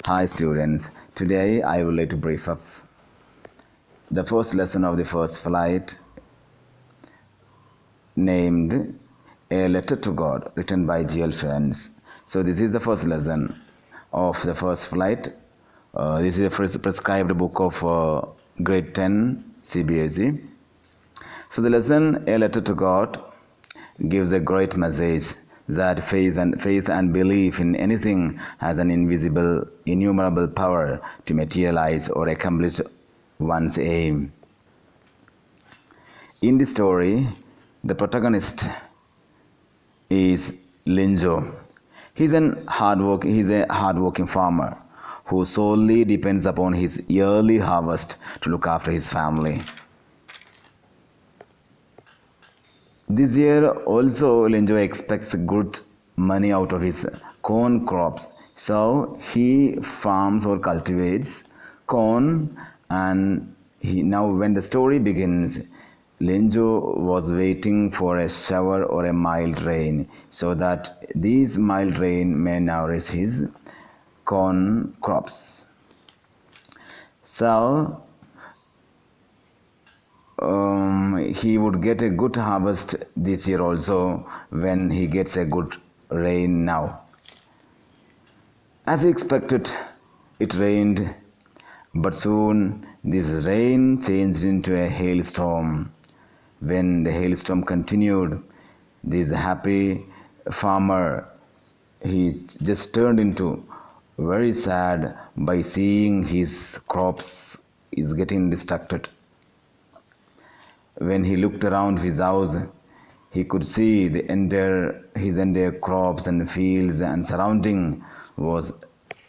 Hi students, today I would like to brief up the first lesson of the first flight named A Letter to God written by G.L. Fans. So this is the first lesson of the first flight. This is a prescribed book of grade 10 CBSE. So the lesson A Letter to God gives a great message that faith and belief in anything has an invisible, innumerable power to materialize or accomplish one's aim. In the story, the protagonist is Linjo. He's a hardworking farmer who solely depends upon his yearly harvest to look after his family. This year also Linjo expects good money out of his corn crops. So he farms or cultivates corn, and now when the story begins, Linjo was waiting for a shower or a mild rain so that these mild rain may nourish his corn crops. So he would get a good harvest this year also when he gets a good rain now. As he expected, it rained, but soon this rain changed into a hailstorm. When the hailstorm continued, this happy farmer, he just turned into very sad by seeing his crops is getting destructed. When he looked around his house, he could see his entire crops and fields and surrounding was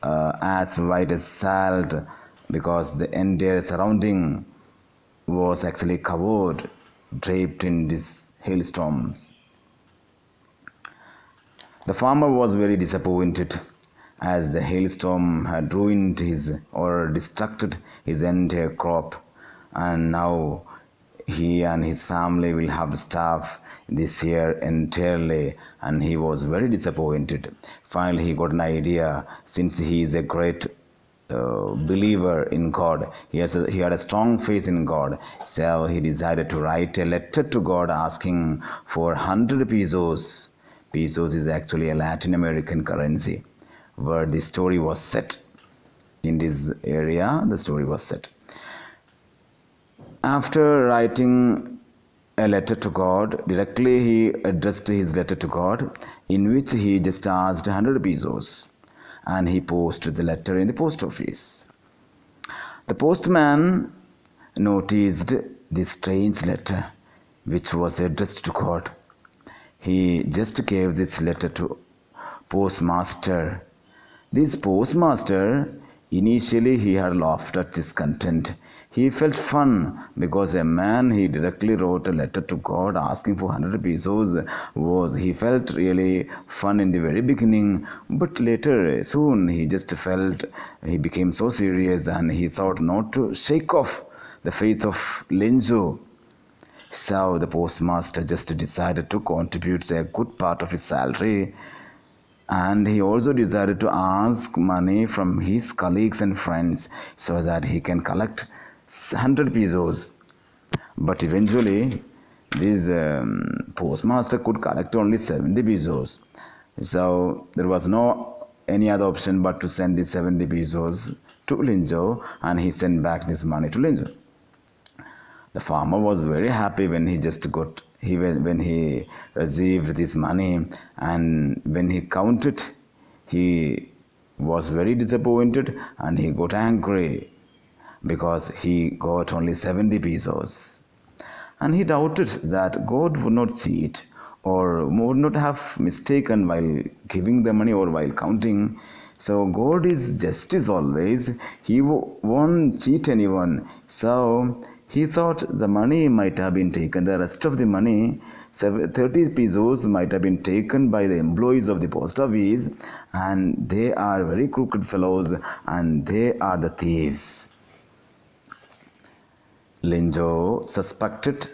as white as salt, because the entire surrounding was actually covered, draped in these hailstorms. The farmer was very disappointed as the hailstorm had ruined destructed his entire crop, and now he and his family will have to starve this year entirely, and he was very disappointed. Finally, he got an idea. Since he is a great believer in God, he had a strong faith in God, so he decided to write a letter to God asking for 100 pesos. Pesos is actually a Latin American currency where the story was set. In this area, the story was set. After writing a letter to God, directly he addressed his letter to God, in which he just asked 100 pesos, and he posted the letter in the post office. The postman noticed this strange letter which was addressed to God. He just gave this letter to postmaster. This postmaster, initially he had laughed at this content. He felt fun because he directly wrote a letter to God asking for 100 pesos. He felt really fun in the very beginning, but later, soon, he became so serious, and he thought not to shake off the faith of Linjo. So the postmaster just decided to contribute a good part of his salary, and he also decided to ask money from his colleagues and friends so that he can collect 100 pesos. But eventually this postmaster could collect only 70 pesos. So there was no any other option but to send the 70 pesos to Linjo, and he sent back this money to Linjo. The farmer was very happy when he received this money, and when he counted, he was very disappointed and he got angry because he got only 70 pesos. And he doubted that God would not cheat or would not have mistaken while giving the money or while counting. So God is justice always. He won't cheat anyone. So he thought the money might have been taken. The rest of the money, 30 pesos, might have been taken by the employees of the post office, and they are very crooked fellows, and they are the thieves. Linjo suspected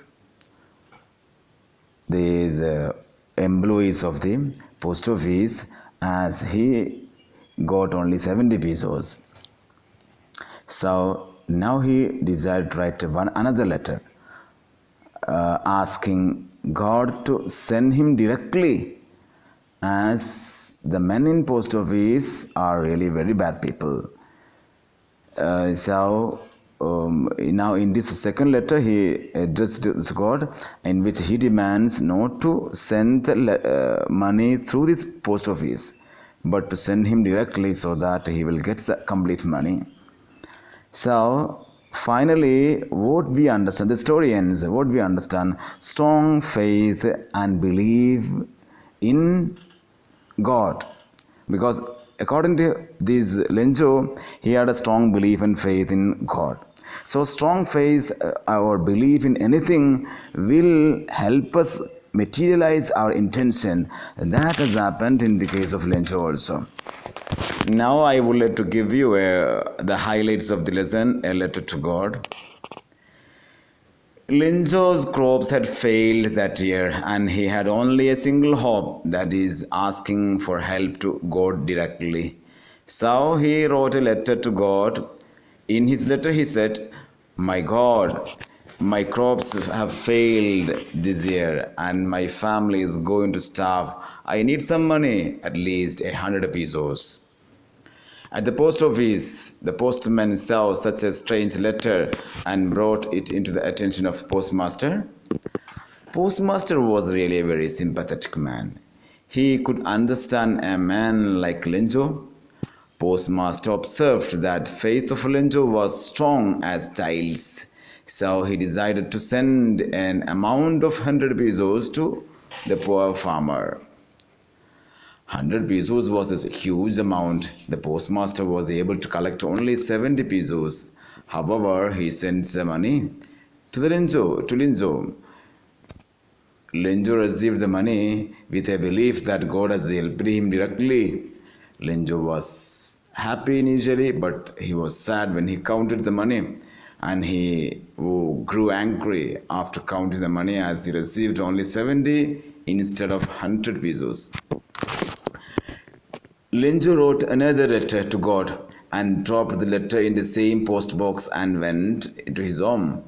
these employees of the post office, as he got only 70 pesos. So now he desired to write another letter, asking God to send him directly, as the men in post office are really very bad people. Now in this second letter he addressed to God, in which he demands not to send the money through this post office, but to send him directly so that he will get the complete money. So finally, what we understand, the story ends, what we understand, strong faith and belief in God. Because according to this Lenjo, he had a strong belief and faith in God. So strong faith or belief in anything will help us materialize our intention. That has happened in the case of Lenjo also. Now I would like to give you the highlights of the lesson, a letter to God. Linzo's crops had failed that year, and he had only a single hope, that is, asking for help to God directly. So he wrote a letter to God. In his letter he said, "My God, my crops have failed this year and my family is going to starve. I need some money, at least 100 pesos." At the post office, the postman saw such a strange letter and brought it into the attention of postmaster. Postmaster was really a very sympathetic man. He could understand a man like Lenjo. Postmaster observed that faith of Lenjo was strong as tiles, so he decided to send an amount of 100 pesos to the poor farmer. 100 pesos was a huge amount. The postmaster was able to collect only 70 pesos. However, he sent the money to Lenjo. Lenjo received the money with a belief that God has helped him directly. Lenjo was happy initially, but he was sad when he counted the money, and he grew angry after counting the money, as he received only 70 instead of 100 pesos. Lenjo wrote another letter to God and dropped the letter in the same post box and went to his home,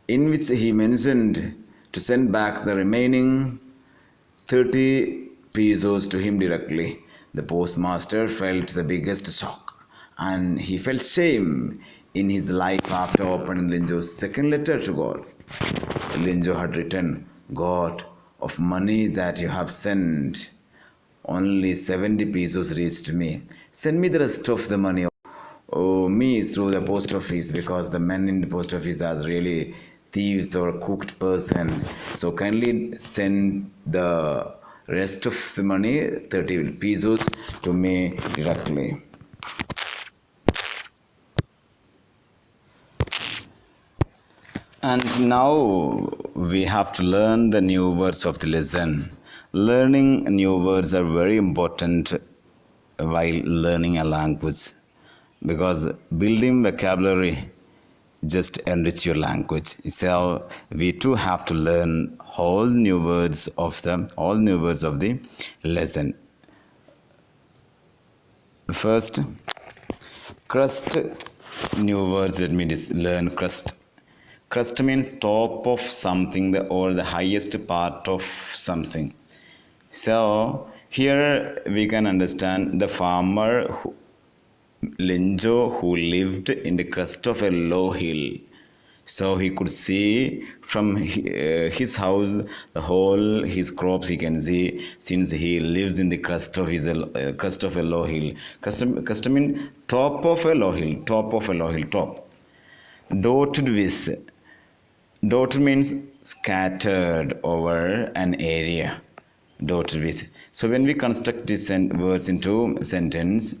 in which he mentioned to send back the remaining 30 pesos to him directly. The postmaster felt the biggest shock, and he felt shame in his life after opening Lenjo's second letter to God. Lenjo had written, "God, of money that you have sent, only 70 pesos reached me. Send me the rest of the money me through the post office, because the men in the post office are really thieves or cooked person. So kindly send the rest of the money, 30 pesos, to me directly." And now we have to learn the new words of the lesson. Learning new words are very important while learning a language, because building vocabulary just enrich your language. So we too have to learn all new words of the lesson. First, crust. New words. Let me learn crust. Crust means top of something, or the highest part of something. So here we can understand the farmer Lenjo, who lived in the crest of a low hill. So he could see from his house the whole his crops he can see, since he lives in the crest of a low hill. Crest means top of a low hill, top. Dotted with. Dotted means scattered over an area. Dotted with. So when we construct these words into sentence,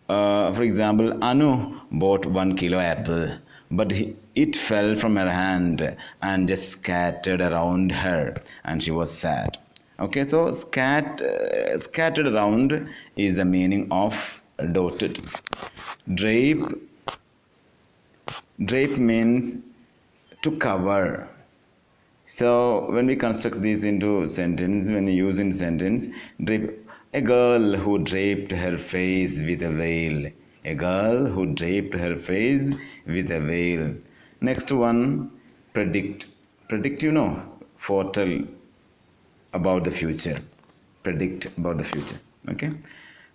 for example, Anu bought 1 kilo apple, but it fell from her hand and just scattered around her, and she was sad. Okay, so scattered around is the meaning of dotted. Drape means to cover. So when we construct this into sentence, when we use in sentence, drape, A girl who draped her face with a veil. A girl who draped her face with a veil. Next one, predict. Predict, foretell about the future. Predict about the future. Okay.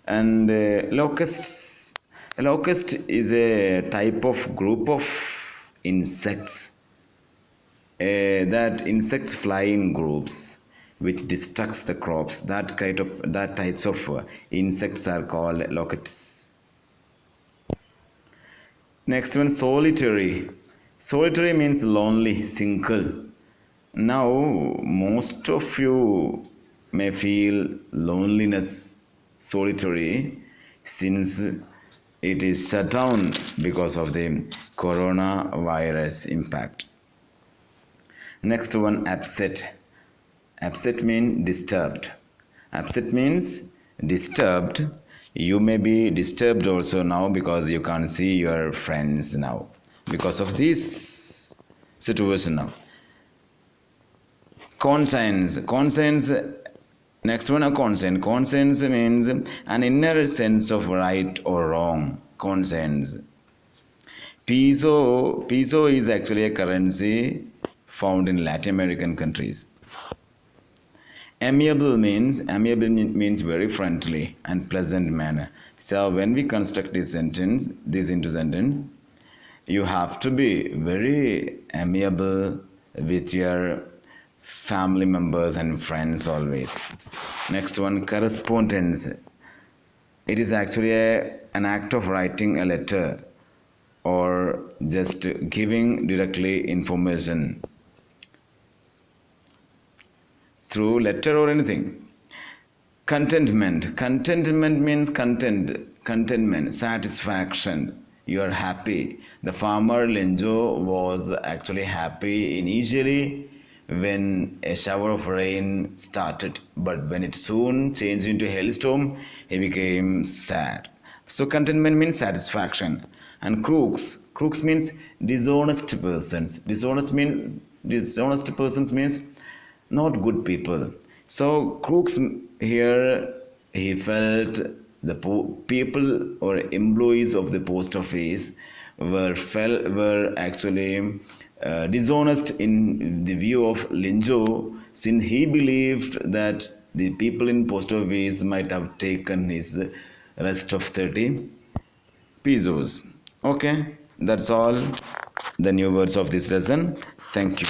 And locusts. A locust is a type of group of insects. That insects fly in groups, which destructs the crops. That types of insects are called locusts. Next one, solitary. Solitary means lonely, single. Now, most of you may feel loneliness, solitary, since it is shut down because of the coronavirus impact. Next one, upset. Upset means disturbed. Upset means disturbed. You may be disturbed also now because you can't see your friends now because of this situation now. Conscience. Conscience. Next one, a conscience. Conscience means an inner sense of right or wrong. Conscience. Peso is actually a currency found in Latin American countries. Amiable means very friendly and pleasant manner. So when we construct this into sentence, you have to be very amiable with your family members and friends always. Next one, correspondence. It is actually an act of writing a letter or just giving directly information through letter or anything. Contentment. Contentment means contentment, satisfaction. You are happy. The farmer Lenjo was actually happy initially when a shower of rain started, but when it soon changed into a hailstorm, he became sad. So contentment means satisfaction. And crooks. Crooks means dishonest persons. Dishonest persons means not good people. So crooks here, he felt the people or employees of the post office were actually dishonest in the view of Linjo, since he believed that the people in post office might have taken his rest of 30 pesos. Okay, that's all the new words of this lesson. Thank you.